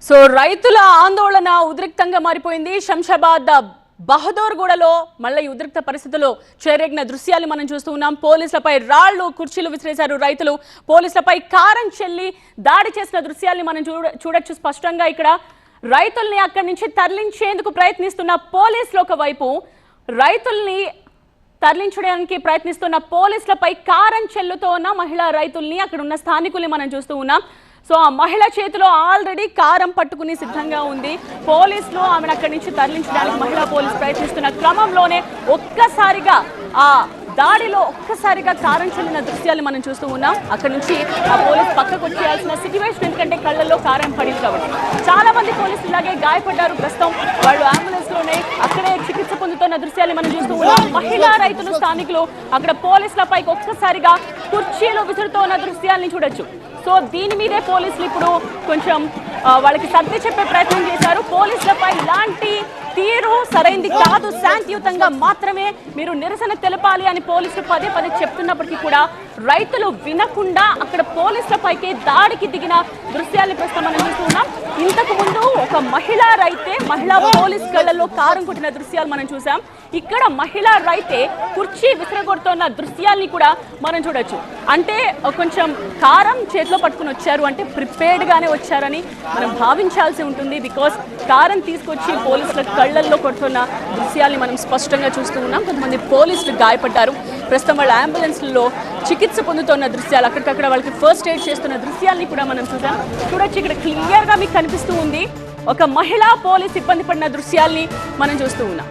So రైతుల ఆందోళన ఉద్రిక్తంగా మారిపోయింది. శంషాబాద్ బహదూర్గూడలో మళ్ళీ ఉద్రిక్త పరిస్థితుల్లో చెలరేగిన దృశ్యాలు మనం చూస్తూ ఉన్నాం. పోలీసులపై రాళ్లు కుర్చీలు విసిరేశారు రైతులు. పోలీసులపై కారం చెల్లి దాడి చేసిన దృశ్యాల్ని మనం చూడొచ్చు స్పష్టంగా. ఇక్కడ రైతుల్ని అక్కడి నుంచి తరలించేందుకు ప్రయత్నిస్తున్న పోలీసులు ఒకవైపు, రైతుల్ని తరలించడానికి ప్రయత్నిస్తున్న పోలీసులపై కారం చెల్లుతో ఉన్న మహిళా రైతుల్ని, అక్కడ ఉన్న స్థానికుల్ని మనం చూస్తూ ఉన్నాం. సో ఆ మహిళ చేతిలో ఆల్రెడీ కారం పట్టుకుని సిద్ధంగా ఉంది. పోలీసులు ఆమెను అక్కడి నుంచి తరలించడానికి మహిళా పోలీసు ప్రయత్నిస్తున్న క్రమంలోనే ఒక్కసారిగా ఆ దాడిలో కారం చెల్లిన దృశ్యాలు మనం చూస్తూ ఉన్నాం. అక్కడ నుంచి ఆ పోలీసు పక్కకు వచ్చేయాల్సిన సిచ్యువేషన్, ఎందుకంటే కళ్ళల్లో కారం పడింది కాబట్టి. చాలా మంది పోలీసులు ఇలాగే గాయపడ్డారు. ప్రస్తుతం వాళ్ళు అంబులెన్స్ లోనే అక్కడే చికిత్స పొందుతున్న దృశ్యాలు మనం చూస్తూ ఉన్నాం. మహిళా రైతులు, స్థానికులు అక్కడ పోలీసులపై ఒక్కసారిగా కుర్చీలు విసురుతున్న దృశ్యాలని చూడొచ్చు. సో దీని మీదే పోలీసులు ఇప్పుడు కొంచెం వాళ్ళకి సర్ది చెప్పే ప్రయత్నం చేశారు. పోలీసులపై ఇలాంటి తీరు సరైంది కాదు, శాంతియుతంగా మాత్రమే మీరు నిరసన తెలపాలి అని పోలీసులు పదే పదే చెప్తున్నప్పటికీ కూడా రైతులు వినకుండా అక్కడ పోలీసులపైకే దాడికి దిగిన దృశ్యాన్ని ప్రస్తుతం మనం చూస్తున్నాం. ఇంతకు ముందు ఒక మహిళా పోలీస్ కళ్ళల్లో కారం కొట్టిన దృశ్యాలు మనం చూసాం. ఇక్కడ మహిళా రైతే కుర్చీ విసిరగొడుతున్న దృశ్యాల్ని కూడా మనం చూడొచ్చు. అంటే కొంచెం కారం చేతిలో పట్టుకుని వచ్చారు అంటే ప్రిపేర్డ్ గానే వచ్చారని మనం భావించాల్సి ఉంటుంది. బికాస్ కారం తీసుకొచ్చి పోలీసుల కళ్ళల్లో కొడుతున్న దృశ్యాల్ని మనం స్పష్టంగా చూస్తూ ఉన్నాం. కొంతమంది పోలీసులు గాయపడ్డారు. ప్రస్తుతం వాళ్ళ అంబులెన్స్లలో చికిత్స పొందుతున్న దృశ్యాలు, అక్కడికక్కడ వాళ్ళకి ఫస్ట్ ఎయిడ్ చేస్తున్న దృశ్యాల్ని కూడా మనం చూసాం. చూడొచ్చు, ఇక్కడ క్లియర్ గా మీకు కనిపిస్తూ ఉంది. ఒక మహిళా పోలీస్ ఇబ్బంది పడిన దృశ్యాల్ని మనం చూస్తూ ఉన్నాం.